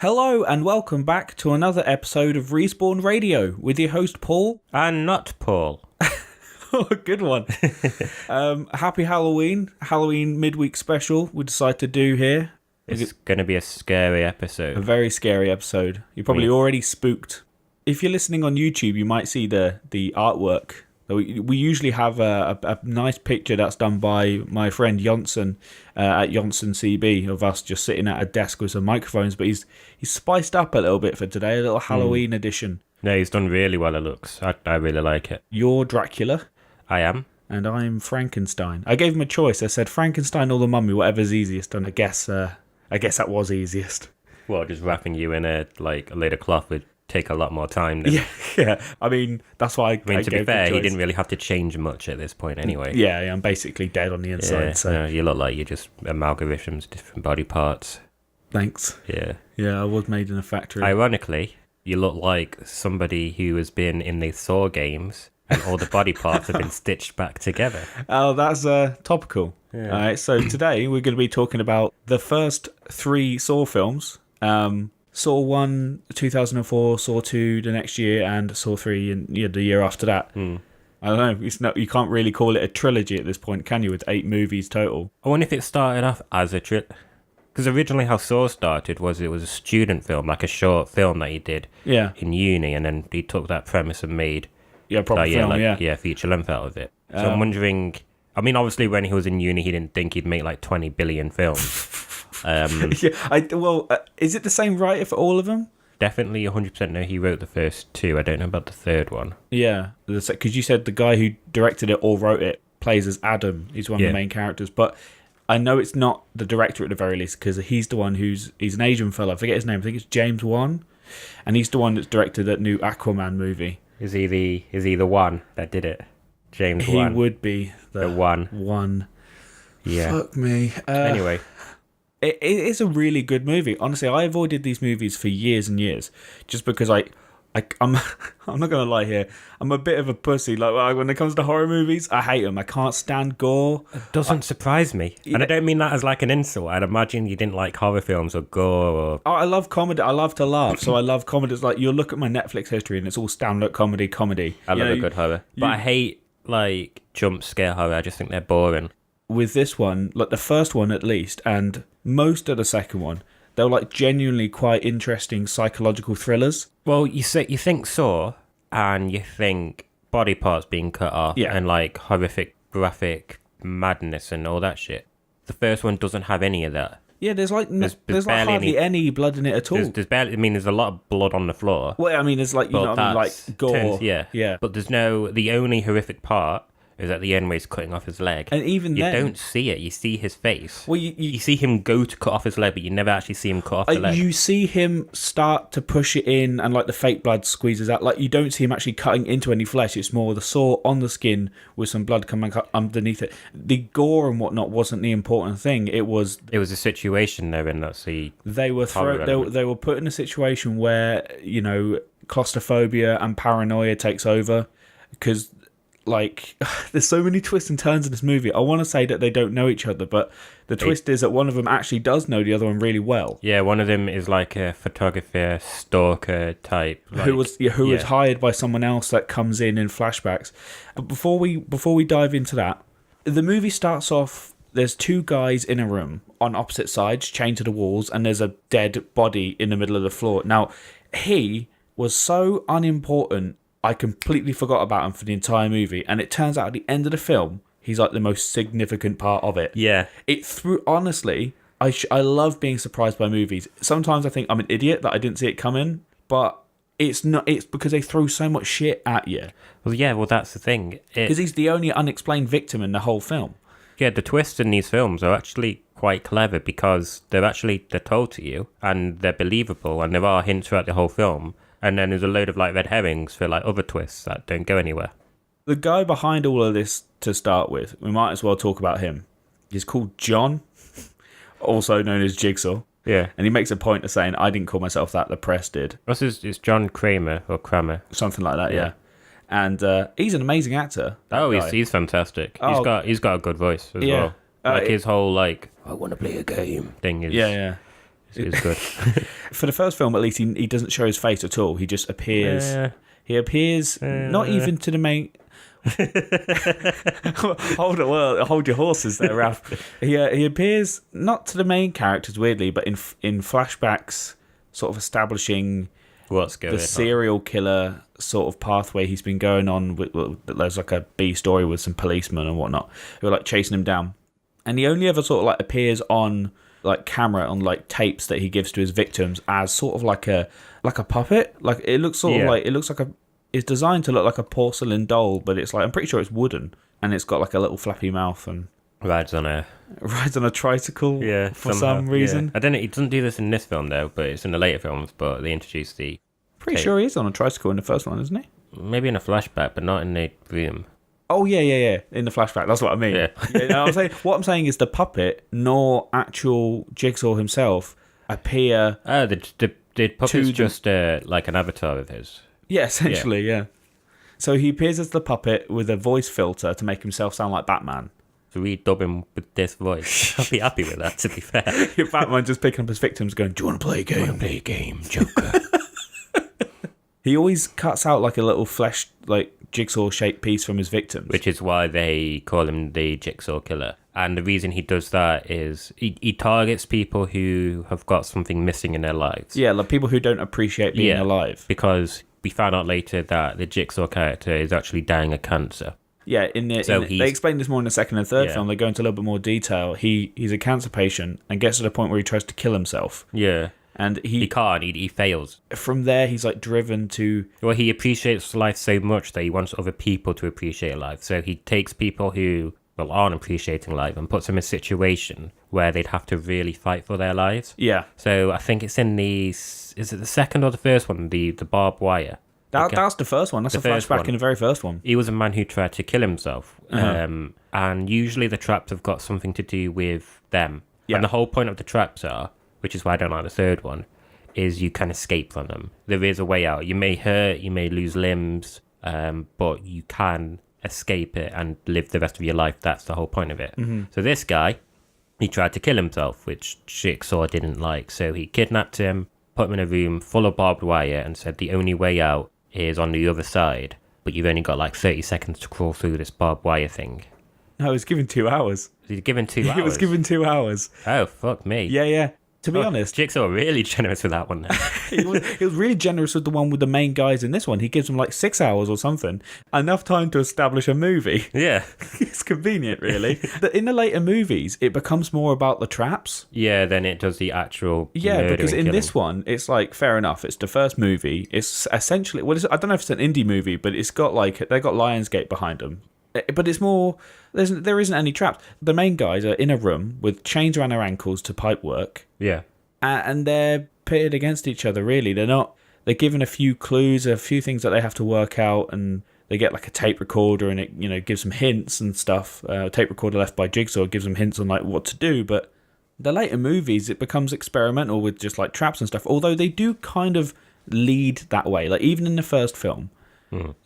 Hello and welcome back to another episode of Respawn Radio with your host Paul. And not Paul. Oh, good one. Happy Halloween midweek special we decided to do here. It's going to be a scary episode. A very scary episode. You're probably already spooked. If you're listening on YouTube, you might see the artwork. We usually have a nice picture that's done by my friend Jonsen at Jonsen CB of us just sitting at a desk with some microphones, but he's spiced up a little bit for today, a little Halloween edition. No, he's done really well, it looks. I really like it. You're Dracula. I am. And I'm Frankenstein. I gave him a choice. I said Frankenstein or the Mummy, whatever's easiest, and I guess that was easiest. Well, just wrapping you in a lid of cloth would take a lot more time than... Yeah. I mean, that's why I to be fair, he didn't really have to change much at this point anyway. Yeah, I'm basically dead on the inside. Yeah, so no, you look like you're just amalgamations, different body parts. Thanks. Yeah. Yeah, I was made in a factory. Ironically, you look like somebody who has been in the Saw games and all the body parts have been stitched back together. Oh, that's topical. Yeah. All right, so today we're going to be talking about the first 3 Saw films. Saw 1, 2004, Saw 2 the next year, and Saw 3 the year after that. I don't know. You can't really call it a trilogy at this point, can you, with 8 movies total? I wonder if it started off as a trilogy. Because originally how Saw started was it was a student film, like a short film that he did in uni, and then he took that premise and made proper film, feature length out of it. So I'm wondering, I mean, obviously when he was in uni, he didn't think he'd make like 20 billion films. Is it the same writer for all of them? Definitely 100% no, he wrote the first 2. I don't know about the third one. Yeah, because you said the guy who directed it or wrote it plays as Adam. He's one of the main characters, but I know it's not the director at the very least, because he's the one he's an Asian fella. I forget his name. I think it's James Wan, and he's the one that's directed that new Aquaman movie. Is he the one that did it? James Wan. He would be the one. Yeah. Fuck me. Anyway. It is a really good movie. Honestly, I avoided these movies for years and years just because I'm not gonna lie here. I'm a bit of a pussy. Like when it comes to horror movies, I hate them. I can't stand gore. It doesn't surprise me, and I don't mean that as like an insult. I'd imagine you didn't like horror films or gore. Or... Oh, I love comedy. I love to laugh, so I love comedy. It's like you look at my Netflix history, and it's all stand-up comedy. I love a good horror, but I hate like jump scare horror. I just think they're boring. With this one, like the first one at least, and most of the second one, they were like genuinely quite interesting psychological thrillers. Well, you think Saw, and you think body parts being cut off, and like horrific graphic madness and all that shit. The first one doesn't have any of that. Yeah, there's like hardly any blood in it at all. There's barely. I mean, there's a lot of blood on the floor. Well, I mean, there's like like gore. Yeah. But the only horrific part is at the end where he's cutting off his leg. And even you then... don't see it. You see his face. Well, you see him go to cut off his leg, but you never actually see him cut off the leg. You see him start to push it in and like the fake blood squeezes out. Like you don't see him actually cutting into any flesh. It's more the saw on the skin with some blood coming underneath it. The gore and whatnot wasn't the important thing. It was a situation they're in. That's they were put in a situation where, you know, claustrophobia and paranoia takes over because... Like, there's so many twists and turns in this movie. I want to say that they don't know each other, but the twist is that one of them actually does know the other one really well. Yeah, one of them is like a photographer, stalker type. Like, who was hired by someone else that comes in flashbacks. But before we dive into that, the movie starts off, there's 2 guys in a room on opposite sides, chained to the walls, and there's a dead body in the middle of the floor. Now, he was so unimportant, I completely forgot about him for the entire movie, and it turns out at the end of the film, he's like the most significant part of it. Yeah. Honestly, I love being surprised by movies. Sometimes I think I'm an idiot that I didn't see it coming, but it's because they throw so much shit at you. Well, that's the thing. Because he's the only unexplained victim in the whole film. Yeah, the twists in these films are actually quite clever because they're told to you, and they're believable, and there are hints throughout the whole film. And then there's a load of like red herrings for like other twists that don't go anywhere. The guy behind all of this to start with, we might as well talk about him. He's called John, also known as Jigsaw. Yeah. And he makes a point of saying, I didn't call myself that, the press did. It's John Kramer or Kramer. Something like that, yeah. And he's an amazing actor. He's fantastic. He's got a good voice as well. Like his whole like, I want to play a game thing is... Yeah. It's good. For the first film, at least, he doesn't show his face at all. He just appears. Yeah. He appears not even to the main. Hold your horses there, Ralph. He appears not to the main characters, weirdly, but in flashbacks, sort of establishing What's going on? the serial killer sort of pathway he's been going on. There's like a B story with some policemen and whatnot who are like chasing him down, and he only ever sort of like appears on like camera on like tapes that he gives to his victims as sort of like a puppet. Like it looks sort of like it's designed to look like a porcelain doll, but it's like I'm pretty sure it's wooden, and it's got like a little flappy mouth and rides on a tricycle. For somehow. some reason. I don't know. He doesn't do this in this film though, but it's in the later films. But they introduced the. Pretty sure he is on a tricycle in the first one, isn't he? Maybe in a flashback, but not in the room. Oh yeah. In the flashback, that's what I mean. Yeah. What I'm saying is the puppet, nor actual Jigsaw himself, appear. Oh, the puppet's just like an avatar of his. Yeah, essentially, yeah. So he appears as the puppet with a voice filter to make himself sound like Batman. So we dub him with this voice. I'll be happy with that, to be fair. Batman just picking up his victims, going, "Do you want to play a game? Want to play a game, Joker?" He always cuts out like a little flesh, like jigsaw-shaped piece from his victims. Which is why they call him the Jigsaw Killer. And the reason he does that is he targets people who have got something missing in their lives. Yeah, like people who don't appreciate being alive. Because we found out later that the Jigsaw character is actually dying of cancer. Yeah, they explain this more in the second and third film. They go into a little bit more detail. He's a cancer patient and gets to the point where he tries to kill himself. Yeah. And he can't. He fails. From there, he's like driven to. Well, he appreciates life so much that he wants other people to appreciate life. So he takes people who aren't appreciating life and puts them in a situation where they'd have to really fight for their lives. Yeah. So I think it's in is it the second or the first one? The barbed wire. That's the first one. That's the flashback in the very first one. He was a man who tried to kill himself. And usually the traps have got something to do with them. Yeah. And the whole point of the traps are, which is why I don't like the third one, is you can escape from them. There is a way out. You may hurt, you may lose limbs, but you can escape it and live the rest of your life. That's the whole point of it. Mm-hmm. So this guy, he tried to kill himself, which Jigsaw didn't like. So he kidnapped him, put him in a room full of barbed wire and said the only way out is on the other side, but you've only got like 30 seconds to crawl through this barbed wire thing. No, he was given 2 hours. He was given 2 hours? He was given 2 hours. Oh, fuck me. Yeah. To be honest, Jigsaw really generous with that one. he was really generous with the one with the main guys in this one. He gives them like 6 hours or something. Enough time to establish a movie. Yeah. It's convenient, really. In the later movies, it becomes more about the traps. Yeah, than it does the actual because in killing. this one, it's like, fair enough, it's the first movie. It's essentially, I don't know if it's an indie movie, but it's got like, they got Lionsgate behind them. But it's more, there isn't any traps. The main guys are in a room with chains around their ankles to pipe work. Yeah. And they're pitted against each other, really. They're given a few clues, a few things that they have to work out, and they get like a tape recorder and it gives them hints and stuff. A tape recorder left by Jigsaw gives them hints on like what to do, but the later movies, it becomes experimental with just like traps and stuff, although they do kind of lead that way. Like even in the first film,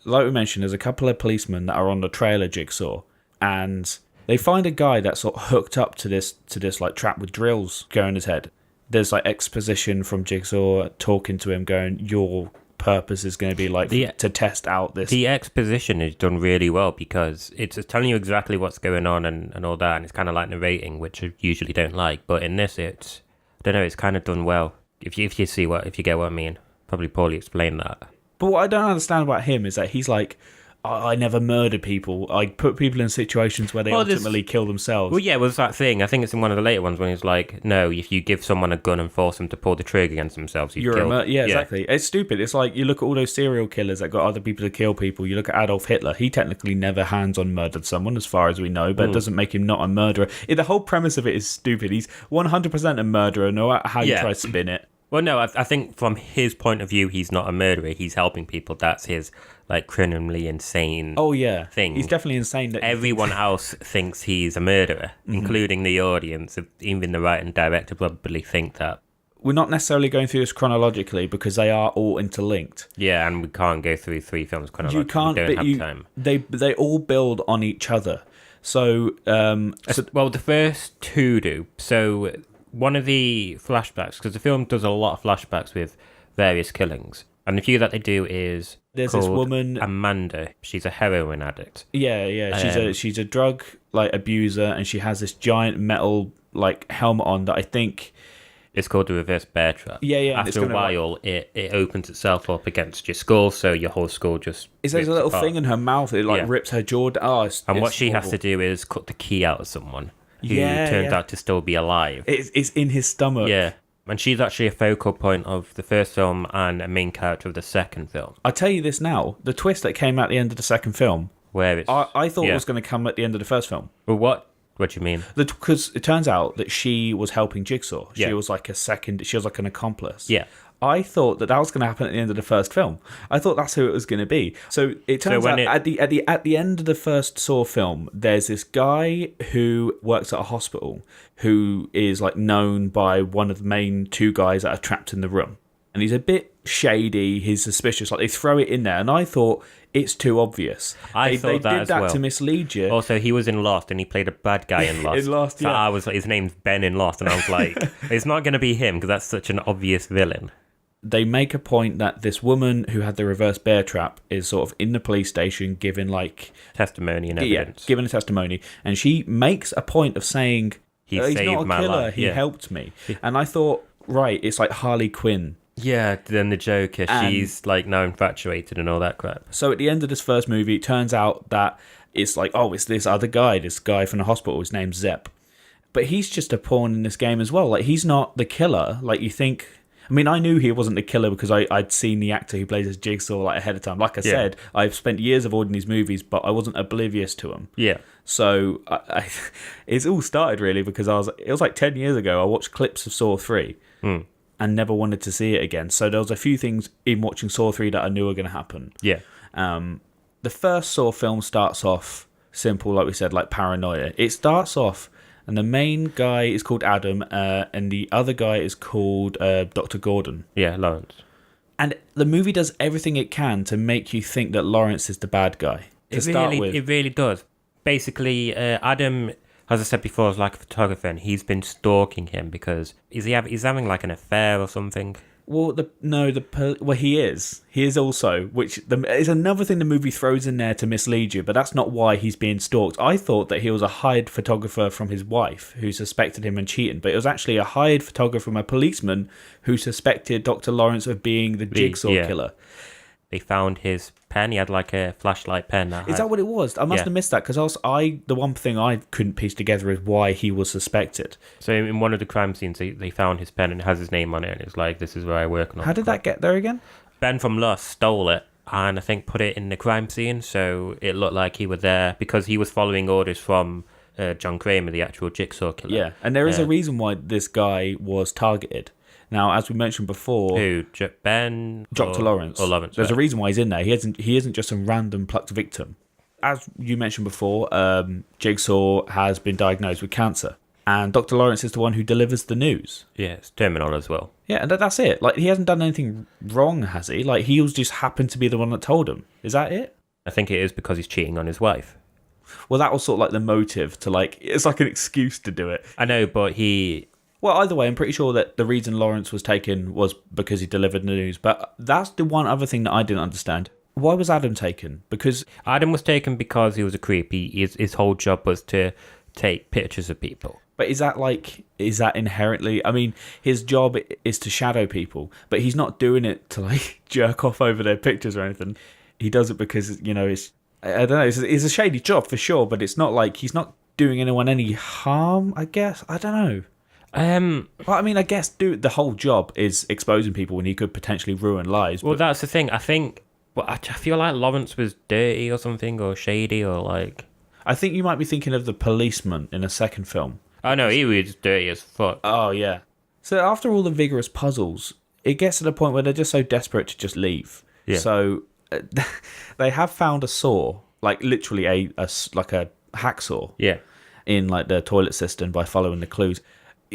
like we mentioned, there's a couple of policemen that are on the trail of Jigsaw, and they find a guy that's sort of hooked up to this like trap with drills going his head. There's like exposition from Jigsaw talking to him, going, "Your purpose is going to be like to test out this." The exposition is done really well because it's telling you exactly what's going on and all that, and it's kind of like narrating, which I usually don't like. But in this, it's kind of done well. If you get what I mean, probably poorly explained that. But what I don't understand about him is that he's like, I never murder people. I put people in situations where they ultimately kill themselves. Well, yeah, it was that thing. I think it's in one of the later ones when he's like, no, if you give someone a gun and force them to pull the trigger against themselves, you're killed. Yeah, exactly. It's stupid. It's like you look at all those serial killers that got other people to kill people. You look at Adolf Hitler. He technically never hands-on murdered someone, as far as we know, but it doesn't make him not a murderer. The whole premise of it is stupid. He's 100% a murderer, no matter how you try to spin it. Well, no, I think from his point of view, he's not a murderer. He's helping people. That's his like criminally insane. Oh yeah, thing. He's definitely insane. That everyone else thinks he's a murderer, including the audience. Even the writer and director probably think that. We're not necessarily going through this chronologically because they are all interlinked. Yeah, and we can't go through 3 films chronologically. You can't. We don't have time. They all build on each other. So, well, the first 2 do. So one of the flashbacks, because the film does a lot of flashbacks with various killings, and the few that they do is There's called this woman, Amanda. She's a heroin addict. yeah. She's a drug like abuser, and she has this giant metal like helmet on that I think It's called the reverse bear trap. Yeah. After a while, it opens itself up against your skull, so your whole skull just. There's a little thing in her mouth. It rips her jaw down. Oh, and what she has to do is cut the key out of someone who turns out to still be alive. It's in his stomach. Yeah. And she's actually a focal point of the first film and a main character of the second film. I'll tell you this now. The twist that came at the end of the second film, where it's... I thought it was going to come at the end of the first film. Well, what do you mean? Because it turns out that she was helping Jigsaw. She Yeah. was like she was like an accomplice. Yeah. I thought that was going to happen at the end of the first film. I thought that's who it was going to be. So it turns out at the end of the first Saw film, there's this guy who works at a hospital who is like known by one of the main two guys that are trapped in the room, and he's a bit shady. He's suspicious. Like they throw it in there, and I thought it's too obvious. They did that to mislead you. Also, he was in Lost, and he played a bad guy in Lost. In Lost, so yeah. I was like, his name's Ben in Lost, and I was like, it's not going to be him because that's such an obvious villain. They make a point that this woman who had the reverse bear trap is sort of in the police station giving like testimony and evidence. Yeah, giving a testimony, and she makes a point of saying he's not saved a my killer. life. He helped me, and I thought, right, it's like Harley Quinn. Yeah, then the Joker, she's like now infatuated and all that crap. So at the end of this first movie, it turns out that it's like, oh, it's this other guy, this guy from the hospital. His name's Zepp, but he's just a pawn in this game as well. Like he's not the killer. Like you think. I mean, I knew he wasn't the killer because I'd seen the actor who plays as Jigsaw like ahead of time. Like I said, I've spent years avoiding these movies, but I wasn't oblivious to them. Yeah. So it's all started really because it was like 10 years ago. I watched clips of Saw 3 and never wanted to see it again. So there was a few things in watching Saw 3 that I knew were going to happen. Yeah. The first Saw film starts off simple, like we said, like paranoia. It starts off... And the main guy is called Adam, and the other guy is called Dr. Gordon. Yeah, Lawrence. And the movie does everything it can to make you think that Lawrence is the bad guy. It really does. Basically, Adam, as I said before, is like a photographer, and he's been stalking him because he's having like an affair or something. Well, he is. He is also, which is another thing the movie throws in there to mislead you, but that's not why he's being stalked. I thought that he was a hired photographer from his wife who suspected him of cheating, but it was actually a hired photographer from a policeman who suspected Dr. Lawrence of being the Jigsaw killer. They found his pen. He had like a flashlight pen. Is that what it was? I must have missed that because the one thing I couldn't piece together is why he was suspected. So in one of the crime scenes, they found his pen and it has his name on it, and it's like, this is where I work on. How did that get there again? Ben from Lost stole it and I think put it in the crime scene, so it looked like he was there because he was following orders from John Kramer, the actual Jigsaw killer. Yeah, and there is a reason why this guy was targeted. Now, as we mentioned before... Who? Ben? Dr. Lawrence. Or Lawrence. There's a reason why he's in there. He isn't just some random plucked victim. As you mentioned before, Jigsaw has been diagnosed with cancer. And Dr. Lawrence is the one who delivers the news. Yeah, it's terminal as well. Yeah, and that's it. Like, he hasn't done anything wrong, has he? Like, he was just happened to be the one that told him. Is that it? I think it is because he's cheating on his wife. Well, that was sort of like the motive to, like... It's like an excuse to do it. I know, but he... Well, either way, I'm pretty sure that the reason Lawrence was taken was because he delivered the news. But that's the one other thing that I didn't understand. Why was Adam taken? Because... Adam was taken because he was a creep. His whole job was to take pictures of people. But is that inherently... I mean, his job is to shadow people, but he's not doing it to, like, jerk off over their pictures or anything. He does it because, you know, it's... I don't know, it's a shady job for sure, but it's not like he's not doing anyone any harm, I guess. I don't know. Well, I mean, I guess the whole job is exposing people when he could potentially ruin lives. Well, that's the thing. I think... Well, I feel like Lawrence was dirty or something, or shady, or like... I think you might be thinking of the policeman in a second film. Oh, no, he was dirty as fuck. Oh, yeah. So after all the vigorous puzzles, it gets to the point where they're just so desperate to just leave. Yeah. So they have found a saw, like literally a hacksaw. Yeah. In like the toilet cistern by following the clues.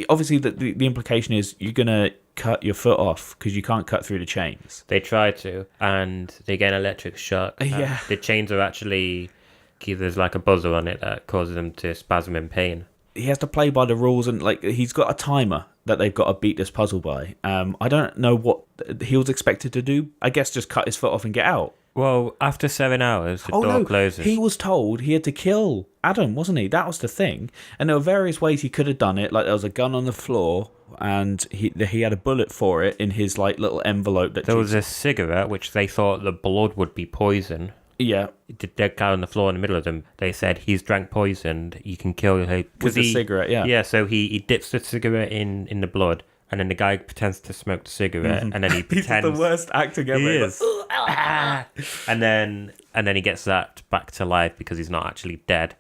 Obviously, the implication is you're going to cut your foot off because you can't cut through the chains. They try to, and they get an electric shock. Yeah. The chains are actually... There's like a buzzer on it that causes them to spasm in pain. he has to play by the rules, and like he's got a timer that they've got to beat this puzzle by. I don't know what he was expected to do. I guess just cut his foot off and get out. Well, after 7 hours, the door closes. He was told he had to kill Adam, wasn't he? That was the thing. And there were various ways he could have done it. Like there was a gun on the floor, and he had a bullet for it in his like little envelope. There was a cigarette, which they thought the blood would be poison. Yeah. The dead guy on the floor in the middle of them, they said he's drank poison, you can kill him. With the cigarette, yeah. Yeah, so he dips the cigarette in the blood, and then the guy pretends to smoke the cigarette, and then he pretends... He's the worst acting ever. He is. And then he gets that back to life because he's not actually dead.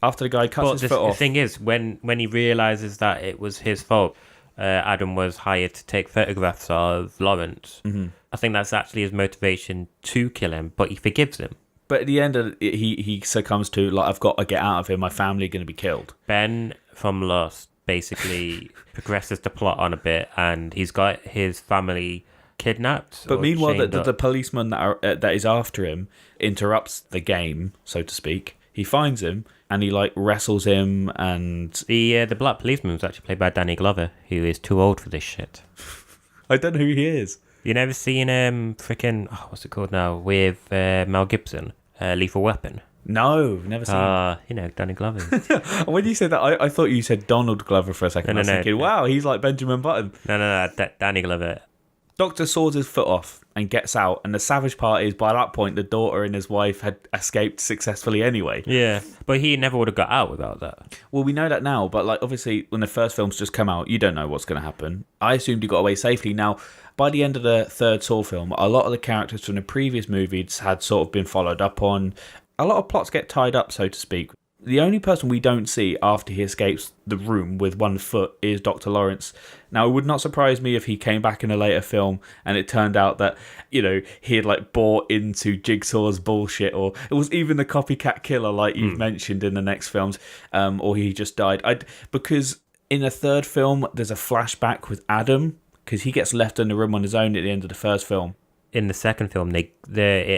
After the guy cuts his foot off. The thing is, when he realises that it was his fault, Adam was hired to take photographs of Lawrence. Mm-hmm. I think that's actually his motivation to kill him, but he forgives him. But at the end of it, he succumbs to, like, I've got to get out of here, my family are going to be killed. Ben from Lost basically progresses the plot on a bit, and he's got his family kidnapped. But meanwhile, the policeman that is after him interrupts the game, so to speak. He finds him, and he, like, wrestles him, and... The black policeman was actually played by Danny Glover, who is too old for this shit. I don't know who he is. You never seen what's it called now, with Mel Gibson, Lethal Weapon? No, never seen Danny Glover. When you said that, I thought you said Donald Glover for a second. I was thinking, wow, he's like Benjamin Button. No, Danny Glover. Doctor saws his foot off and gets out, and the savage part is, by that point, the daughter and his wife had escaped successfully anyway. Yeah, but he never would have got out without that. Well, we know that now, but like obviously, when the first films just come out, you don't know what's going to happen. I assumed he got away safely. Now, by the end of the third Saw film, a lot of the characters from the previous movies had sort of been followed up on. A lot of plots get tied up, so to speak. The only person we don't see after he escapes the room with one foot is Dr. Lawrence. Now, it would not surprise me if he came back in a later film and it turned out that, you know, he had like bought into Jigsaw's bullshit, or it was even the copycat killer like you've mentioned in the next films, or he just died. Because in the third film, there's a flashback with Adam, because he gets left in the room on his own at the end of the first film. In the second film, it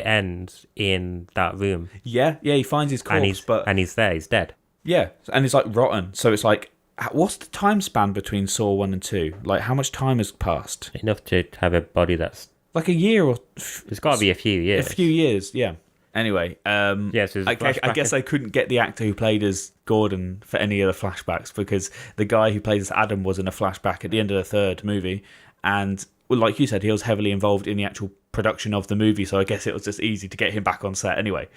ends in that room. Yeah, he finds his corpse, and he's there, he's dead. Yeah, and he's like rotten. So it's like, what's the time span between Saw 1 and 2? Like, how much time has passed? Enough to have a body that's... Like a year or... It's got to be a few years. A few years, yeah. Anyway, so I guess I couldn't get the actor who played as Gordon for any of the flashbacks, because the guy who plays as Adam was in a flashback at the end of the third movie, and... Well, like you said, he was heavily involved in the actual production of the movie, so I guess it was just easy to get him back on set anyway.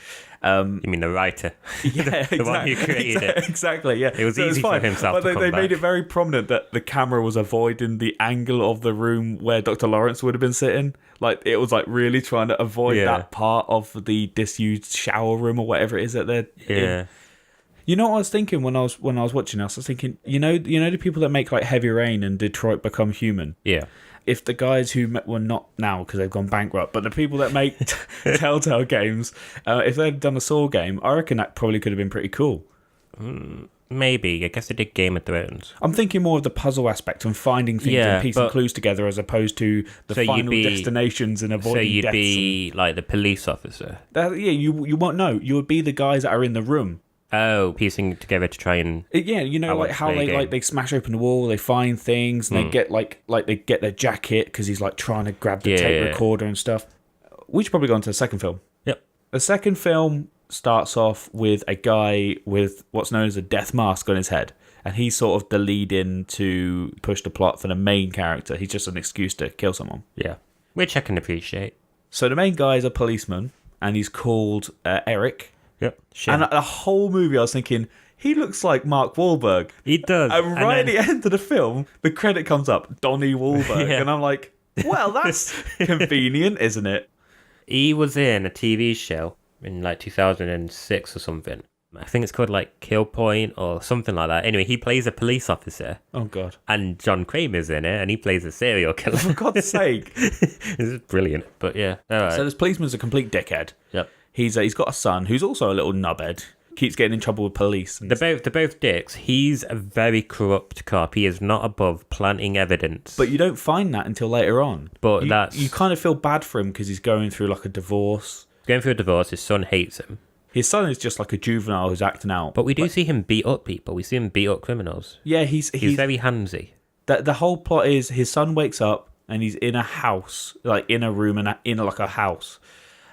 You mean the writer? Yeah, the one who created it. Exactly, yeah. It was easy for himself to come they back. made it very prominent that the camera was avoiding the angle of the room where Dr. Lawrence would have been sitting. Like, it was like really trying to avoid that part of the disused shower room or whatever it is that they're in. You know what I was thinking when I was watching this? I was thinking, you know the people that make like Heavy Rain and Detroit Become Human? Yeah. If the guys who were not now because they've gone bankrupt, but the people that make Telltale games, if they'd done a Saw game, I reckon that probably could have been pretty cool. Maybe. I guess they did Game of Thrones. I'm thinking more of the puzzle aspect and finding things and piecing clues together, as opposed to the final destinations and avoiding deaths. So you'd be like the police officer? You won't know. You would be the guys that are in the room. Oh, piecing together to try and... Yeah, you know, like how they smash open the wall, they find things, and they get they get their jacket because he's like trying to grab the tape recorder and stuff. We should probably go on to the second film. Yep. The second film starts off with a guy with what's known as a death mask on his head, and he's sort of the lead-in to push the plot for the main character. He's just an excuse to kill someone. Yeah, which I can appreciate. So the main guy is a policeman, and he's called Eric. Yep. And the whole movie I was thinking, he looks like Mark Wahlberg. He does. And at the end of the film, the credit comes up, Donnie Wahlberg. And I'm like, well, that's convenient, isn't it? He was in a TV show in like 2006 or something. I think it's called like Kill Point or something like that. Anyway, he plays a police officer. Oh, God. And John Kramer's in it, and he plays a serial killer. For God's sake. This is brilliant. But yeah. All right. So this policeman's a complete dickhead. Yep. He's got a son who's also a little knobhead. Keeps getting in trouble with police. They're both dicks. He's a very corrupt cop. He is not above planting evidence. But you don't find that until later on. But you kind of feel bad for him because he's going through like a divorce. Going through a divorce, his son hates him. His son is just like a juvenile who's acting out. But we do see him beat up people. We see him beat up criminals. Yeah, he's very handsy. The whole plot is his son wakes up and he's in a house, like in a room and in like a house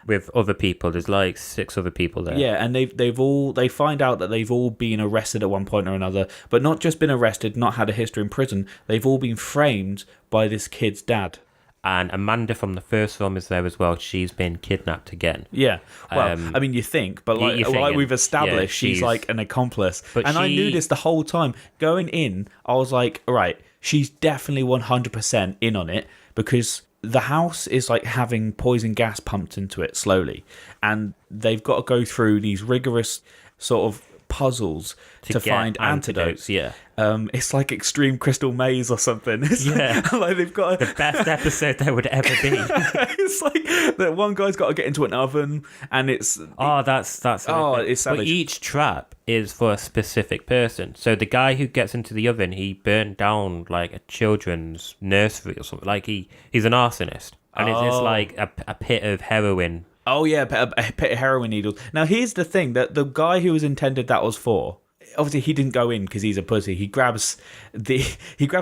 with other people. There's like 6 other people there. Yeah, and they find out that they've all been arrested at one point or another, but not just been arrested, not had a history in prison. They've all been framed by this kid's dad. And Amanda from the first film is there as well. She's been kidnapped again. Yeah. Well, I mean, you think, but like we've established, she's like an accomplice. And I knew this the whole time. Going in, I was like, all right, she's definitely 100% in on it, because the house is like having poison gas pumped into it slowly. And they've got to go through these rigorous sort of puzzles to find antidotes. Yeah. It's like Extreme Crystal Maze or something. It's like they've got the best episode there would ever be. It's like that one guy's got to get into an oven, and it's that's it's savage. But each trap is for a specific person. So the guy who gets into the oven, he burnt down like a children's nursery or something. Like he's an arsonist, and it's like a pit of heroin. Oh yeah, a pit of heroin needles. Now here's the thing, that the guy who was intended that was for, obviously he didn't go in because he's a pussy. He grabs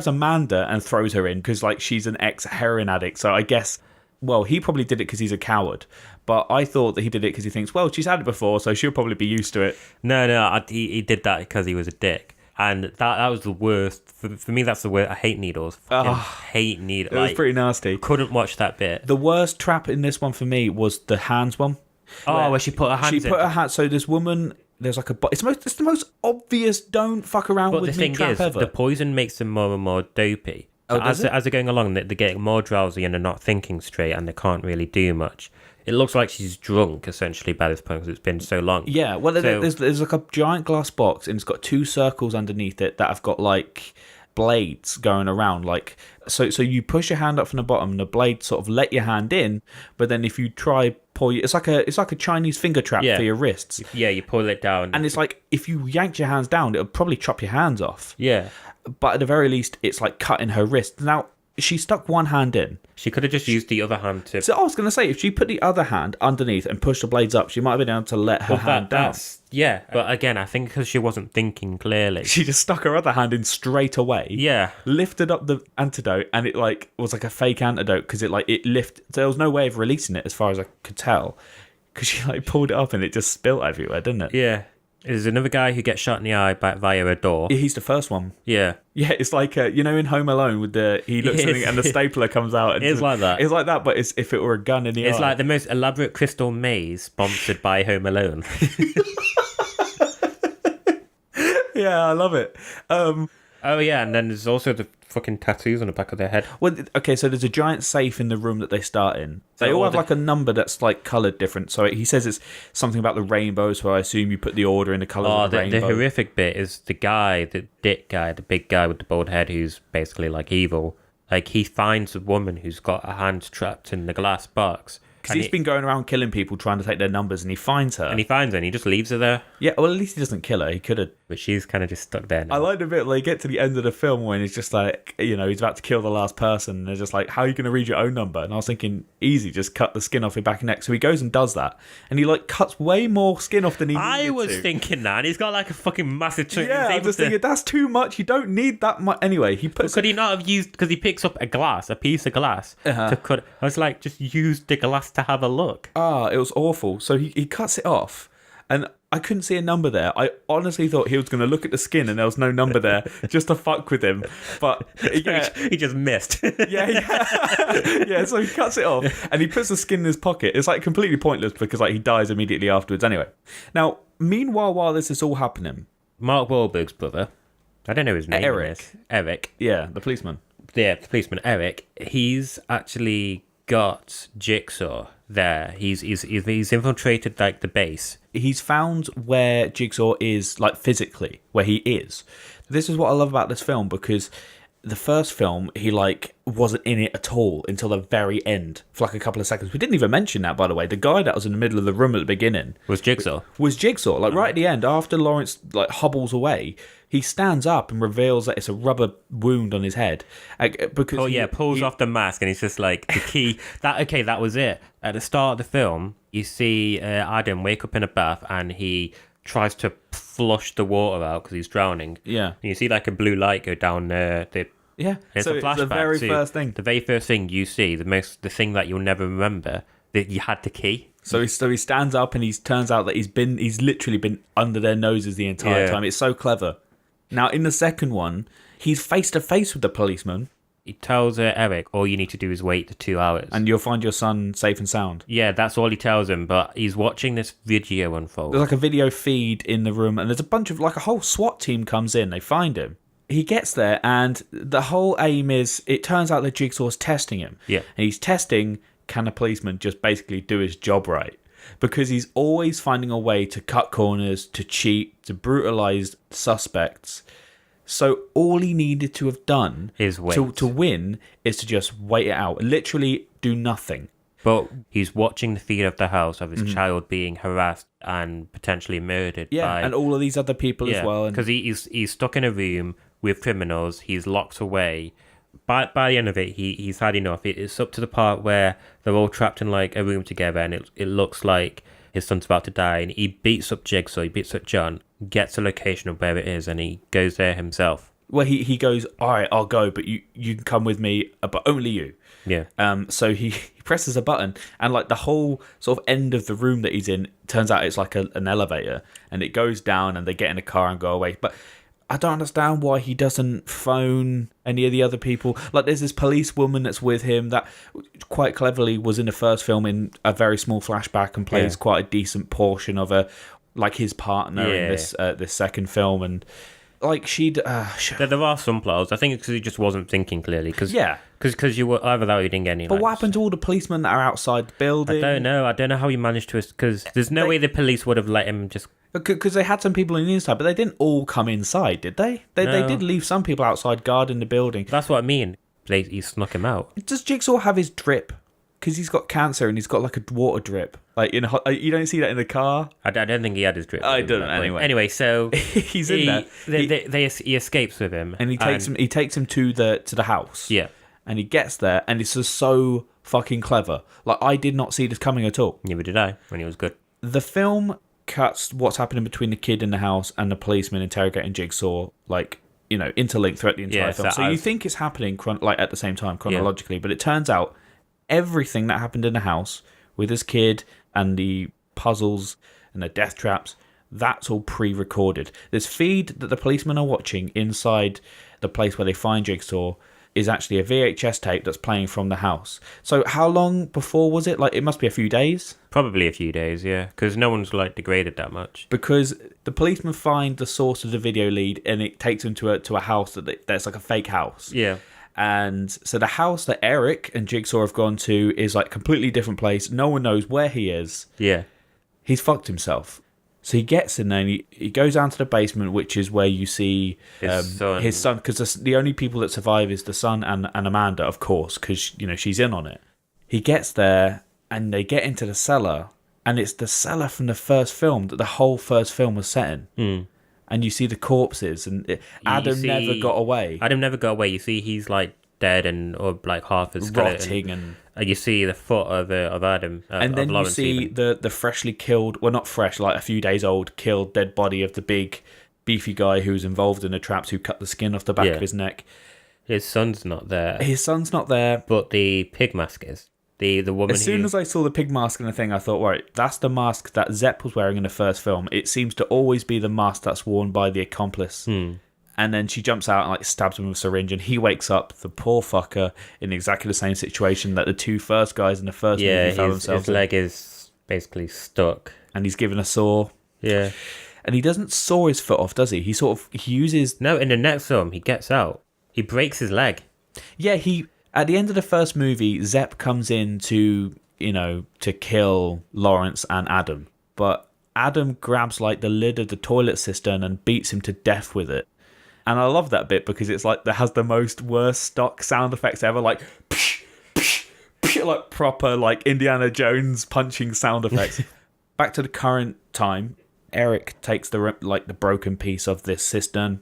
Amanda and throws her in because like she's an ex-heroin addict. So I guess, well, he probably did it because he's a coward. But I thought that he did it because he thinks, well, she's had it before, so she'll probably be used to it. No, he did that because he was a dick. And that was the worst. For me, that's the worst. I hate needles. Hate needles. It was pretty nasty. Couldn't watch that bit. The worst trap in this one for me was the hands one. Where she put her hands in. She put her hand. So this woman, there's like it's the most obvious don't fuck around with me trap ever. The poison makes them more and more dopey. So as they're going along, they're getting more drowsy and they're not thinking straight and they can't really do much. It looks like she's drunk, essentially, by this point, because it's been so long. Yeah, well, there's like a giant glass box, and it's got 2 circles underneath it that have got, like, blades going around. Like, so you push your hand up from the bottom, and the blades sort of let your hand in, but then if you try pull, it's like a Chinese finger trap for your wrists. Yeah, you pull it down. And it's like, if you yanked your hands down, it'll probably chop your hands off. Yeah. But at the very least, it's like cutting her wrist. Now, she stuck one hand in. She could have just used the other hand to... So I was going to say, if she put the other hand underneath and pushed the blades up, she might have been able to let her hand down. Yeah, but again, I think because she wasn't thinking clearly. She just stuck her other hand in straight away. Yeah. Lifted up the antidote, and it like was like a fake antidote, because it lifted... So there was no way of releasing it as far as I could tell, because she like pulled it up and it just spilt everywhere, didn't it? Yeah. There's another guy who gets shot in the eye via a door. He's the first one. Yeah. Yeah, it's like, in Home Alone, with he looks at it and the stapler comes out. And it's like that. It's like that, but it's if it were a gun in the eye. It's like the most elaborate crystal maze sponsored by Home Alone. Yeah, I love it. Oh, yeah, and then there's also the fucking tattoos on the back of their head. Well, okay, so there's a giant safe in the room that they start in. They all have like a number that's like coloured different. So he says it's something about the rainbow, so I assume you put the order in the colours of the rainbow. The horrific bit is the guy, the dick guy, the big guy with the bald head who's basically like evil. Like, he finds a woman who's got her hand trapped in the glass box. Because he's been going around killing people, trying to take their numbers, and he finds her. And he just leaves her there. Yeah, well, at least he doesn't kill her. He could have. But she's kind of just stuck there now. I like the bit where they get to the end of the film when he's just like, he's about to kill the last person. And they're just like, how are you going to read your own number? And I was thinking, easy, just cut the skin off your back and neck. So he goes and does that. And he like cuts way more skin off than he needed I was thinking that. And he's got like a fucking massive chunk. Yeah, I'm just thinking, that's too much. You don't need that much. Anyway, he puts... Could he not have used... Because he picks up a piece of glass to cut... I was like, just use the glass to have a look. It was awful. So he cuts it off, and I couldn't see a number there. I honestly thought he was going to look at the skin and there was no number there just to fuck with him. But yeah, he just missed. Yeah. So he cuts it off and he puts the skin in his pocket. It's like completely pointless because like he dies immediately afterwards. Anyway, now meanwhile, while this is all happening, Mark Wahlberg's brother, I don't know his name. Eric. Yeah, the policeman. Yeah, the policeman Eric. He's actually got Jigsaw there. He's infiltrated like the base. He's found where Jigsaw is, like physically, where he is. This is what I love about this film, because the first film he like wasn't in it at all until the very end for like a couple of seconds. We didn't even mention that, by the way. The guy that was in the middle of the room at the beginning was Jigsaw. Like right at the end, after Lawrence like hobbles away, he stands up and reveals that it's a rubber wound on his head. Because pulls off the mask, and he's just like, the key. That was it. At the start of the film, you see Adam wake up in a bath, and he tries to flush the water out because he's drowning. Yeah. And you see like a blue light go down yeah. It's so a flashback it's the very first thing. The very first thing you see, the thing that you'll never remember, that you had the key. So he stands up, and turns out that he's literally been under their noses the entire time. It's so clever. Now, in the second one, he's face to face with the policeman. He tells Eric, all you need to do is wait the 2 hours. And you'll find your son safe and sound. Yeah, that's all he tells him, but he's watching this video unfold. There's like a video feed in the room, and there's a bunch of, like a whole SWAT team comes in. They find him. He gets there, and the whole aim is, it turns out that Jigsaw's testing him. Yeah. And he's testing, can a policeman just basically do his job right? Because he's always finding a way to cut corners, to cheat, to brutalise suspects. So all he needed to have done is wait. To win is to just wait it out. Literally do nothing. But he's watching the feed of the house of his child being harassed and potentially murdered. Yeah, and all of these other people as well. Because he's stuck in a room with criminals. He's locked away. By the end of it, he's had enough. It's up to the part where they're all trapped in like a room together, and it looks like his son's about to die. And he beats up Jigsaw, he beats up John, gets a location of where it is, and he goes there himself. Well, he goes, all right, I'll go, but you can come with me, but only you. Yeah. So he presses a button, and like the whole sort of end of the room that he's in, turns out it's like an elevator, and it goes down, and they get in a car and go away. But I don't understand why he doesn't phone any of the other people. Like, there's this police woman that's with him that quite cleverly was in the first film in a very small flashback and plays quite a decent portion of like his partner in this second film. And like there are some plots. I think it's because he just wasn't thinking clearly. Because you were either that or you didn't get any. But what happened to all the policemen that are outside the building? I don't know how he managed to. Because there's no way the police would have let him just. Because they had some people on the inside, but they didn't all come inside, did they? They did leave some people outside guarding the building. That's what I mean. He snuck him out. Does Jigsaw have his drip? Because he's got cancer and he's got like a water drip. Like you don't see that in the car. I don't think he had his drip. I don't. Anyway. Anyway, so he's in there. He escapes with him, and he takes him to the house. Yeah. And he gets there, and it's just so fucking clever. Like, I did not see this coming at all. Neither did I. When he was good. The film cuts what's happening between the kid in the house and the policeman interrogating Jigsaw, like, interlinked throughout the entire film. So you think it's happening at the same time chronologically, but it turns out everything that happened in the house with this kid and the puzzles and the death traps, that's all pre-recorded. This feed that the policemen are watching inside the place where they find Jigsaw is actually a VHS tape that's playing from the house. So how long before was it? Like, it must be a few days? Probably a few days, yeah. Because no one's, degraded that much. Because the policemen find the source of the video lead, and it takes them to a house that's like a fake house. Yeah. And so the house that Eric and Jigsaw have gone to is like completely different place. No one knows where he is. Yeah. He's fucked himself. So he gets in there and he goes down to the basement, which is where you see his son, because the only people that survive is the son and Amanda, of course, because she's in on it. He gets there and they get into the cellar, and it's the cellar from the first film that the whole first film was set in. Mm. And you see the corpses, and Adam never got away. Adam never got away. You see he's dead or half his skeleton. Rotting, and you see the foot of Adam. And then you see the freshly killed, well, not fresh, like a few days old, killed dead body of the big beefy guy who was involved in the traps, who cut the skin off the back of his neck. His son's not there. But the pig mask is. The woman. As soon as I saw the pig mask and the thing, I thought, right, that's the mask that Zepp was wearing in the first film. It seems to always be the mask that's worn by the accomplice. And then she jumps out and stabs him with a syringe, and he wakes up, the poor fucker, in exactly the same situation that the two first guys in the first movie found themselves in. His leg is basically stuck. And he's given a saw. Yeah. And he doesn't saw his foot off, does he? He uses... No, in the next film, he gets out. He breaks his leg. Yeah, at the end of the first movie, Zepp comes in to kill Lawrence and Adam. But Adam grabs, the lid of the toilet cistern and beats him to death with it. And I love that bit because it's that has the most worst stock sound effects ever, psh, psh, psh, proper Indiana Jones punching sound effects. Back to the current time, Eric takes the broken piece of this cistern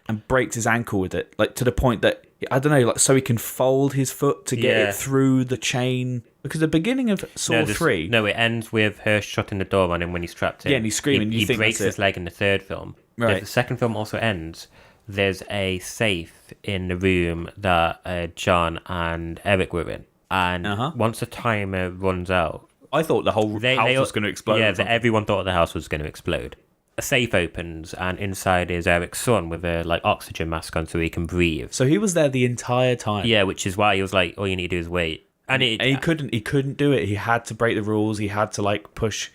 and breaks his ankle with it, like to the point that, I don't know, like so he can fold his foot to get it through the chain. Because the beginning of Saw 3... No, it ends with her shutting the door on him when he's trapped in. Yeah, and he's screaming. He breaks his leg in the third film. Right. The second film also ends. There's a safe in the room that John and Eric were in. And once the timer runs out... I thought the whole house was going to explode. Yeah, everyone thought the house was going to explode. A safe opens, and inside is Eric's son with a oxygen mask on so he can breathe. So he was there the entire time. Yeah, which is why he was like, all you need to do is wait. And he couldn't do it. He had to break the rules. He had to push.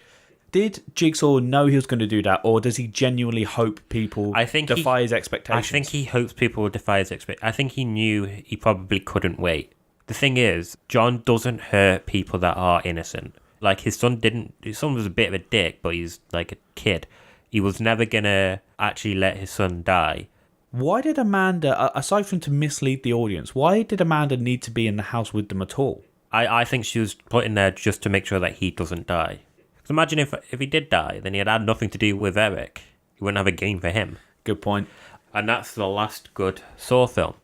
Did Jigsaw know he was going to do that, or does he genuinely hope people defy his expectations? I think he hopes people will defy his expectations. I think he knew he probably couldn't wait. The thing is, John doesn't hurt people that are innocent. Like, his son didn't... His son was a bit of a dick, but he's like a kid. He was never going to actually let his son die. Why did Amanda, aside from to mislead the audience, why did Amanda need to be in the house with them at all? I think she was put in there just to make sure that he doesn't die. Because imagine if he did die, then he had nothing to do with Eric. He wouldn't have a game for him. Good point. And that's the last good Saw film.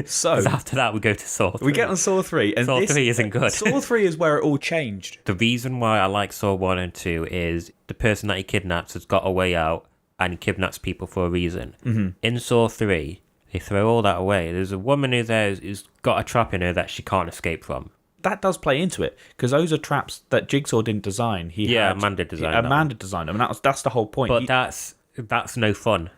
So after that, we go to Saw 3. We get on Saw 3. And Saw 3 isn't good. Saw 3 is where it all changed. The reason why I like Saw 1 and 2 is the person that he kidnaps has got a way out and he kidnaps people for a reason. Mm-hmm. In Saw 3, they throw all that away. There's a woman who's got a trap in her that she can't escape from. That does play into it, because those are traps that Jigsaw didn't design. Amanda designed them. Amanda designed them, and that's the whole point. But that's no fun.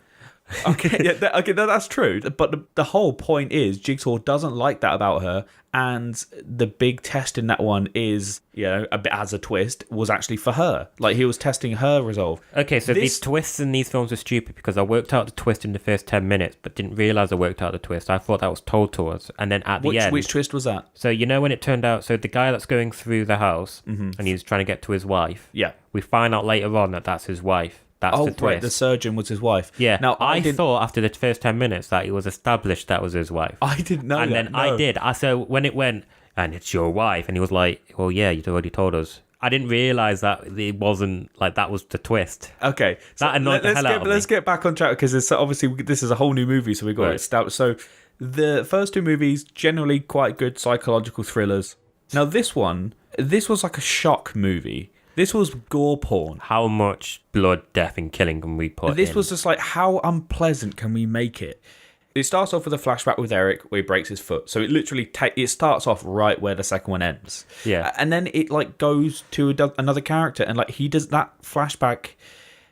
Okay, that's true. But the whole point is Jigsaw doesn't like that about her, and the big test in that one is, a bit as a twist, was actually for her. Like, he was testing her resolve. Okay, so these twists in these films are stupid because I worked out the twist in the first 10 minutes, but didn't realise I worked out the twist. I thought that was told to us, and then at the end... Which twist was that? So, when it turned out... So, the guy that's going through the house, and he's trying to get to his wife... Yeah. We find out later on that that's his wife. That's the twist. Right, the surgeon was his wife. Yeah. Now, I thought after the first 10 minutes that it was established that was his wife. I didn't know and that. And then I did. So when it went, and it's your wife, and he was like, well, yeah, you'd already told us. I didn't realise that it wasn't, that was the twist. Okay. That annoyed the hell out of me. Let's get back on track, because obviously this is a whole new movie, so we got it started. So the first two movies, generally quite good psychological thrillers. Now this was like a shock movie. This was gore porn. How much blood, death, and killing can we put in? This was just like, how unpleasant can we make it? It starts off with a flashback with Eric where he breaks his foot. So it literally it starts off right where the second one ends. Yeah. And then it goes to another character, and he does that flashback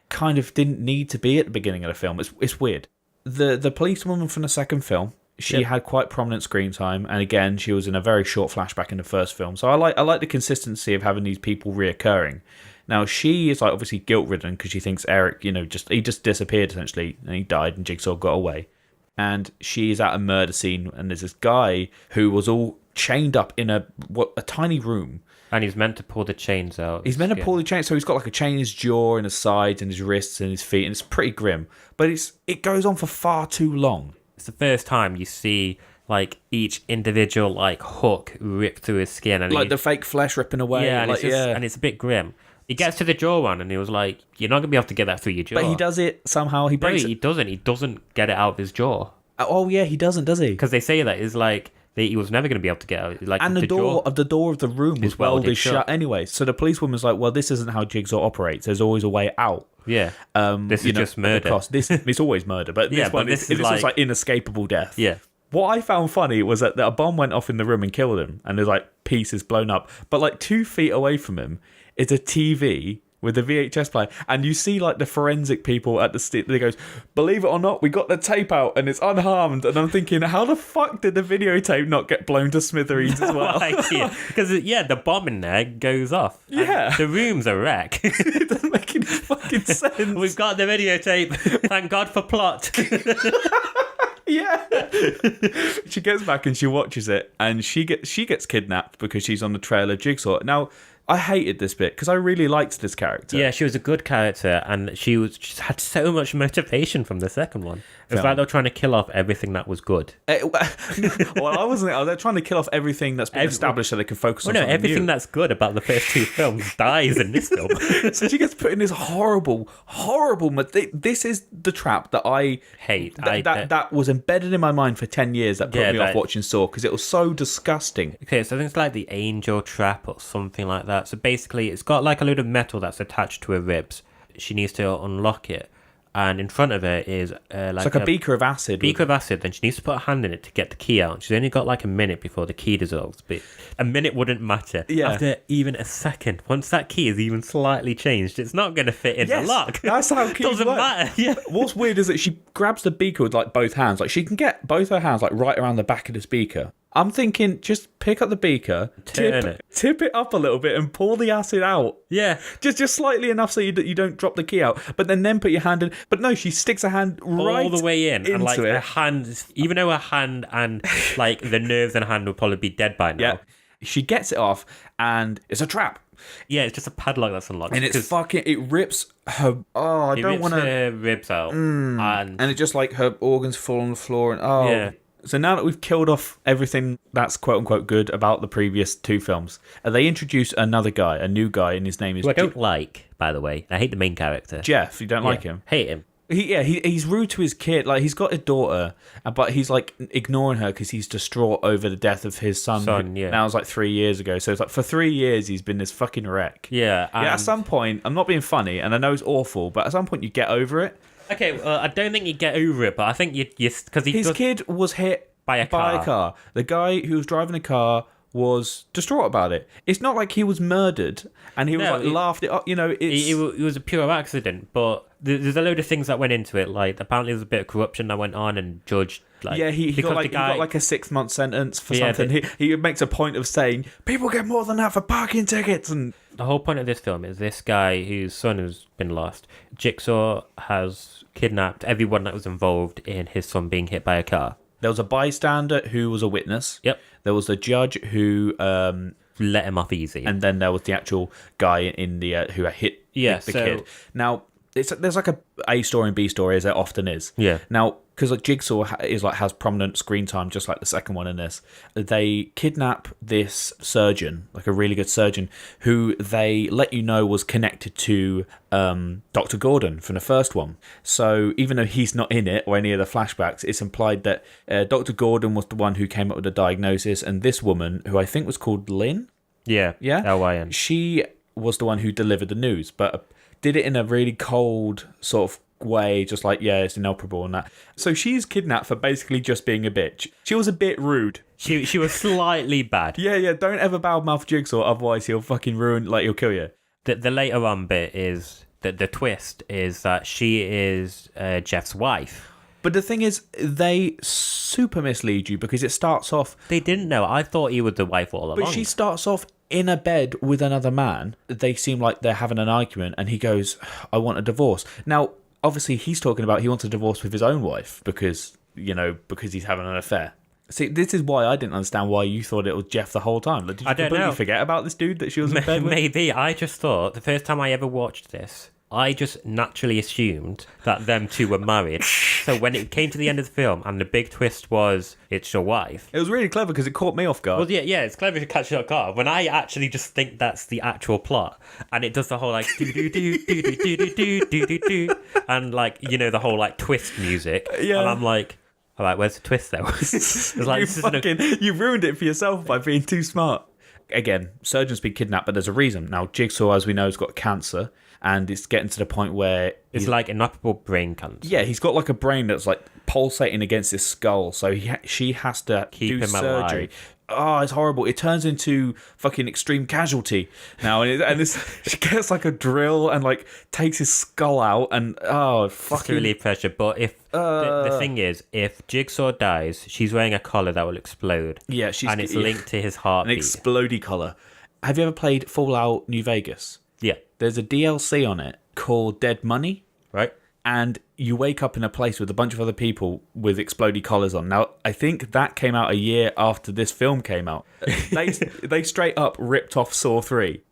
kind of didn't need to be at the beginning of the film. It's weird. The policewoman from the second film, she had quite prominent screen time, and again, she was in a very short flashback in the first film. So I like the consistency of having these people reoccurring. Now, she is obviously guilt-ridden because she thinks Eric, he just disappeared essentially, and he died, and Jigsaw got away. And she is at a murder scene, and there's this guy who was all chained up in a tiny room. And he's meant to pull the chains out. He's meant to pull the chains, so he's got a chain in his jaw, and his sides, and his wrists, and his feet, and it's pretty grim. But it goes on for far too long. It's the first time you see each individual hook rip through his skin, and the fake flesh ripping away. Yeah, and it's a bit grim. He gets to the jaw one, and he was like, "You're not gonna be able to get that through your jaw." But he does it somehow. He breaks it. He doesn't. He doesn't get it out of his jaw. Oh yeah, he doesn't, does he? Because they say that is he was never going to be able to get out. And the door of the room was welded shut anyway. So the policewoman's like, "Well, this isn't how Jigsaw operates. There's always a way out." Yeah. This is just murder. It's always murder, but this is like inescapable death. Yeah. What I found funny was that a bomb went off in the room and killed him, and there's pieces blown up. But 2 feet away from him is a TV with a VHS player, and you see the forensic people at the they goes, "Believe it or not, we got the tape out and it's unharmed." And I'm thinking, how the fuck did the videotape not get blown to smithereens as well? Because the bomb in there goes off. Yeah, the room's a wreck. It doesn't make any fucking sense. We've got the videotape. Thank God for plot. Yeah. She gets back and she watches it, and she gets kidnapped because she's on the trail of Jigsaw. Now, I hated this bit because I really liked this character. Yeah, she was a good character, and she had so much motivation from the second one. It's like they're trying to kill off everything that was good. Well, I wasn't. They're trying to kill off everything that's been established so they can focus on something everything new. that's good about the first two films dies in this film. So she gets put in this horrible. This is the trap that I hate. That was embedded in my mind for 10 years. That put me off watching Saw because it was so disgusting. Okay, so I think it's like the angel trap or something like that. So basically, it's got like a load of metal that's attached to her ribs. She needs to unlock it. And in front of her is it's like a beaker of acid. Then she needs to put a hand in it to get the key out. She's only got like a minute before the key dissolves. But a minute wouldn't matter. Yeah. After even a second, once that key is even slightly changed, it's not going to fit in the lock. That's how keys Doesn't work. matter. Yeah. What's weird is that she grabs the beaker with like both hands. Like she can get both her hands like right around the back of this beaker. I'm thinking, just pick up the beaker, tip it up a little bit, and pour the acid out. Yeah, just slightly enough so you don't drop the key out. But then put your hand in. But no, she sticks her hand right all the way in, and like it. her hand, even though her hand and like the nerves in her hand would probably be dead by now. Yeah, she gets it off, and it's a trap. Yeah, it's just a padlock that's unlocked, and it rips her. Oh, I don't want to. Her ribs out, and it just like her organs fall on the floor, and yeah. So now that we've killed off everything that's quote-unquote good about the previous two films, they introduce another guy, a new guy, and his name is... Who I don't like, by the way. I hate the main character. Jeff. You don't like him? Hate him. He's rude to his kid. Like, he's got a daughter, but he's, like, ignoring her because he's distraught over the death of his son. Now it's, like, 3 years ago. So it's like, for 3 years, he's been this fucking wreck. Yeah. At some point, I'm not being funny, and I know it's awful, but at some point you get over it. Okay, I don't think you get over it, but I think you because his kid was hit by a car. The guy who was driving the car was distraught about it. It's not like he was murdered and he was laughed it up. You know, it was a pure accident. But there's a load of things that went into it. Like apparently there's a bit of corruption that went on, and judge. Like, he got like a 6-month sentence for something. He makes a point of saying people get more than that for parking tickets. And the whole point of this film is this guy whose son has been lost. Jigsaw has kidnapped everyone that was involved in his son being hit by a car. There was a bystander who was a witness. Yep. There was the judge who let him off easy, and then there was the actual guy in the who hit the kid. Now there's like a story and B story, as there often is. Yeah. Now, because like Jigsaw has prominent screen time, just like the second one in this. They kidnap this surgeon, like a really good surgeon, who they let you know was connected to Dr. Gordon from the first one. So even though he's not in it or any of the flashbacks, it's implied that Dr. Gordon was the one who came up with the diagnosis, and this woman, who I think was called Lynn. Yeah. Lyn. She was the one who delivered the news, but did it in a really cold sort of way, just like, yeah, it's inoperable and that. So she's kidnapped for basically just being a bitch. She was a bit rude. She was slightly bad. Yeah, don't ever badmouth Jigsaw, otherwise he'll fucking ruin, like, he'll kill you. The later on bit is that the twist is that she is Jeff's wife. But the thing is, they super mislead you because it starts off... They didn't know. I thought he was the wife all along. But she starts off in a bed with another man. They seem like they're having an argument, and he goes, I want a divorce. Now, obviously, he's talking about he wants a divorce with his own wife because he's having an affair. See, this is why I didn't understand why you thought it was Jeff the whole time. Like, did you completely forget about this dude that she was in bed with? Maybe. I just thought, the first time I ever watched this, I just naturally assumed that them two were married. So when it came to the end of the film and the big twist was, it's your wife. It was really clever because it caught me off guard. Well, yeah, it's clever to catch you off guard. When I actually just think that's the actual plot, and it does the whole like do do do do do do do do do do, and like the whole like twist music. Yeah. And I'm like, all right, where's the twist though? It's like, you ruined it for yourself by being too smart. Again, surgeons be kidnapped, but there's a reason. Now, Jigsaw, as we know, has got cancer, and it's getting to the point where... It's like inoperable brain cancer. Yeah, he's got like a brain that's like pulsating against his skull, so she has to keep him surgery. alive. Oh, it's horrible. It turns into fucking Extreme Casualty now, and she gets like a drill and like takes his skull out, and fucking... To relieve pressure, but if... The thing is, if Jigsaw dies, she's wearing a collar that will explode. Yeah, and it's linked to his heartbeat. An explodey collar. Have you ever played Fallout New Vegas? Yeah. There's a DLC on it called Dead Money. Right. And you wake up in a place with a bunch of other people with explodey collars on. Now, I think that came out a year after this film came out. They straight up ripped off Saw 3.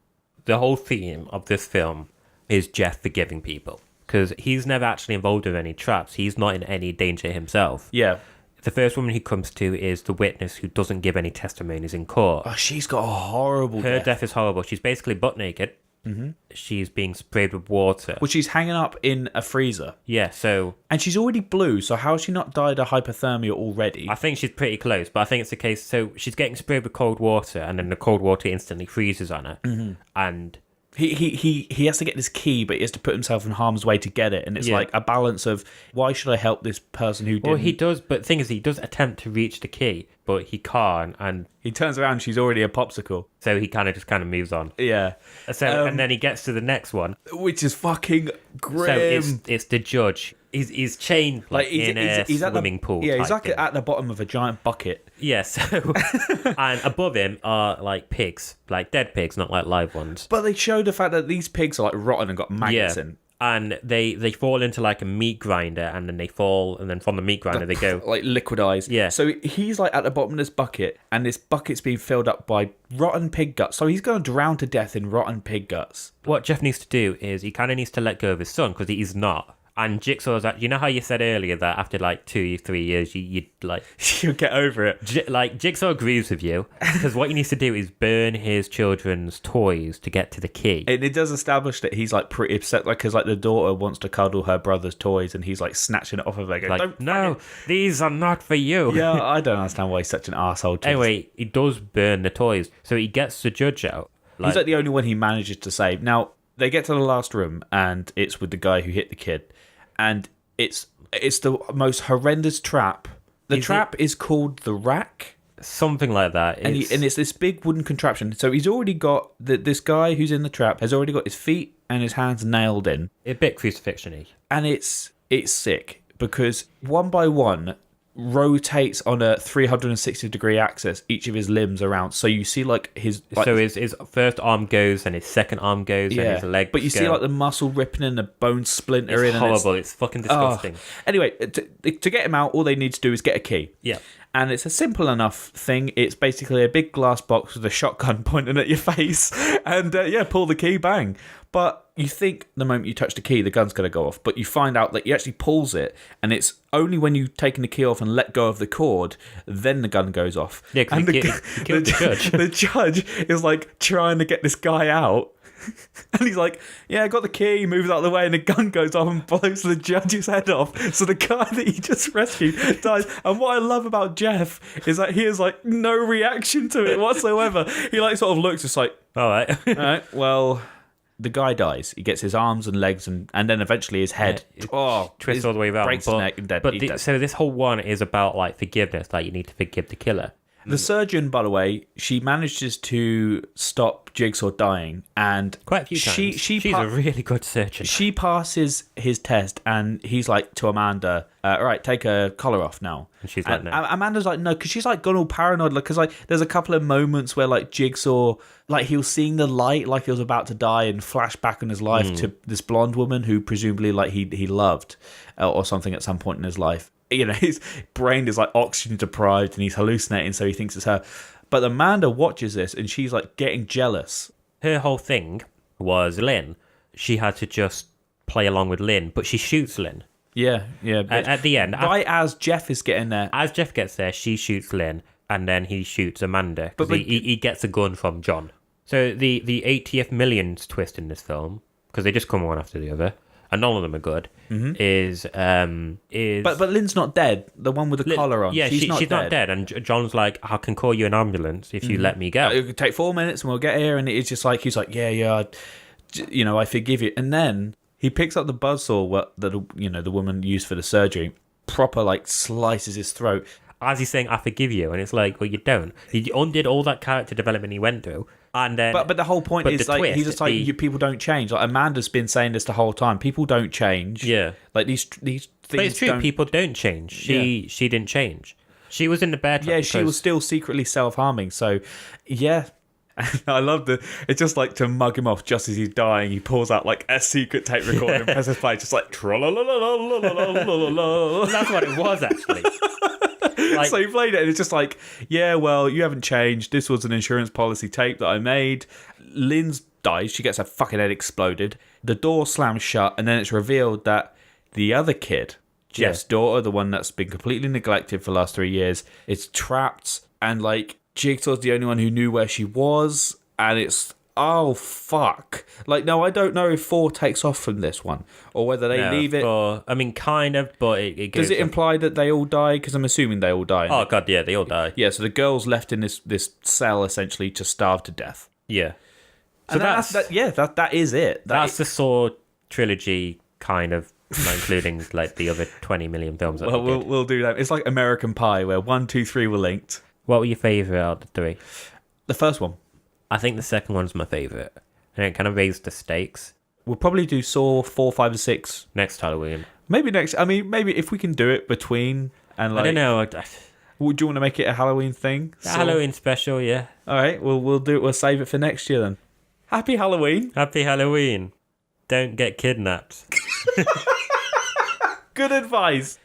The whole theme of this film is Jeff forgiving people. because he's never actually involved in any traps. He's not in any danger himself. Yeah. The first woman he comes to is the witness who doesn't give any testimonies in court. Oh, she's got a horrible Her death. death is horrible. She's basically butt naked. Mm-hmm. She's being sprayed with water. Well, she's hanging up in a freezer. Yeah, so... And she's already blue, so how has she not died of hypothermia already? I think she's pretty close, but I think it's the case... So she's getting sprayed with cold water, and then the cold water instantly freezes on her. Mm-hmm. And... He has to get this key, but he has to put himself in harm's way to get it. And it's like a balance of, why should I help this person who didn't? Well, he does, but the thing is, he does attempt to reach the key, but he can't, and... He turns around, she's already a popsicle. So he kind of moves on. Yeah. So and then he gets to the next one. Which is fucking grim. So it's the judge. He's chained in a swimming pool. Yeah, he's like at the bottom of a giant bucket. Yeah, so... and above him are, like, pigs. Like, dead pigs, not, like, live ones. But they show the fact that these pigs are, like, rotten and got maggots in. And they fall into, like, a meat grinder, and then they fall, and then from the meat grinder they go... Like, liquidized. Yeah. So he's, like, at the bottom of this bucket, and this bucket's being filled up by rotten pig guts. So he's going to drown to death in rotten pig guts. What Jeff needs to do is he kind of needs to let go of his son, because he's not. And Jigsaw's you know how you said earlier that after like 2-3 years you'd like you'll get over it. Jigsaw agrees with you, because what he needs to do is burn his children's toys to get to the key. And it does establish that he's like pretty upset, like because like the daughter wants to cuddle her brother's toys, and he's like snatching it off of her. Going, like, no, these are not for you. Yeah, I don't understand why he's such an asshole. Anyway, he does burn the toys, so he gets the judge out. He's like the only one he manages to save. Now they get to the last room, and it's with the guy who hit the kid. And it's the most horrendous trap. The trap is called the rack. Something like that. And it's this big wooden contraption. So he's already got... this guy who's in the trap has already got his feet and his hands nailed in. A bit crucifixion-y. And it's sick, because one by one rotates on a 360-degree axis each of his limbs around, so you see like his... Like, so his first arm goes, and his second arm goes, and his leg but you see like the muscle ripping and the bone splintering. It's horrible. It's fucking disgusting. Anyway, to get him out, all they need to do is get a key. Yeah. And it's a simple enough thing. It's basically a big glass box with a shotgun pointing at your face. And pull the key, bang. But you think the moment you touch the key, the gun's going to go off. But you find out that he actually pulls it. And it's only when you've taken the key off and let go of the cord, then the gun goes off. Yeah, because he killed the judge. The judge is like trying to get this guy out. And he's like, yeah, I got the key, he moves out of the way, and the gun goes off and blows the judge's head off. So the guy that he just rescued dies. And what I love about Jeff is that he has like no reaction to it whatsoever. He like sort of looks just like, all right, well, the guy dies. He gets his arms and legs and then eventually his head twists all the way around. Breaks his neck and dead. So this whole one is about like forgiveness, like you need to forgive the killer. The surgeon, by the way, she manages to stop Jigsaw dying, and quite a few times. She's a really good surgeon. She passes his test, and he's like to Amanda, "All right, take her collar off now." And she's like, "No." Amanda's like, "No," because she's like gone all paranoid, like because like there's a couple of moments where like Jigsaw, like he was seeing the light, like he was about to die, and flash back on his life to this blonde woman who presumably like he loved or something at some point in his life. You know, his brain is like oxygen deprived and he's hallucinating, so he thinks it's her. But Amanda watches this and she's like getting jealous. Her whole thing was Lynn. She had to just play along with Lynn, but she shoots Lynn. Yeah. At the end. Right as Jeff is getting there. As Jeff gets there, she shoots Lynn, and then he shoots Amanda. But he gets a gun from John. So the 80th millions twist in this film, because they just come one after the other, and none of them are good, is... But Lynn's not dead. The one with the collar on. Yeah, she's not dead. And John's like, I can call you an ambulance if you let me go. It could take 4 minutes and we'll get here. And it's just like, he's like, yeah, I forgive you. And then he picks up the buzzsaw that the woman used for the surgery, proper like slices his throat. As he's saying, I forgive you. And it's like, well, you don't. He undid all that character development he went through. And then, but the whole point is like twist, he's just like people don't change. Like Amanda's been saying this the whole time. People don't change. Yeah, like these things. But it's true. People don't change. She didn't change. She was in the bear trap. Yeah, she was still secretly self-harming. So yeah, I love it's just like to mug him off just as he's dying. He pulls out like a secret tape recorder and presses play, just like tra-la-la-la-la-la-la-la-la. That's what it was actually. Like, so he played it and it's just like, yeah, well, you haven't changed. This was an insurance policy tape that I made. Lynn's dies. She gets her fucking head exploded. The door slams shut, and then it's revealed that the other kid, Jeff's daughter, the one that's been completely neglected for the last 3 years, is trapped, and like Jigsaw's the only one who knew where she was, and it's oh fuck. Like, no, I don't know if 4 takes off from this one or whether they leave it. I mean, kind of, but it does it imply that they all die? Because I'm assuming they all die. Oh god, yeah, they all die. Yeah, so the girl's left in this cell essentially to starve to death. Yeah. So that is it. That's the Saw trilogy, kind of, not including like the other 20 million films. That we'll do that. It's like American Pie, where 1, 2, 3 were linked. What were your favourite out of the 3? The first one. I think the second one's my favourite, and it kind of raised the stakes. We'll probably do Saw 4, 5, and 6 next Halloween. Maybe next. I mean, maybe if we can do it between and like. I don't know. Would you want to make it a Halloween thing? Halloween special, yeah. All right, we'll do it. We'll save it for next year then. Happy Halloween. Happy Halloween. Don't get kidnapped. Good advice.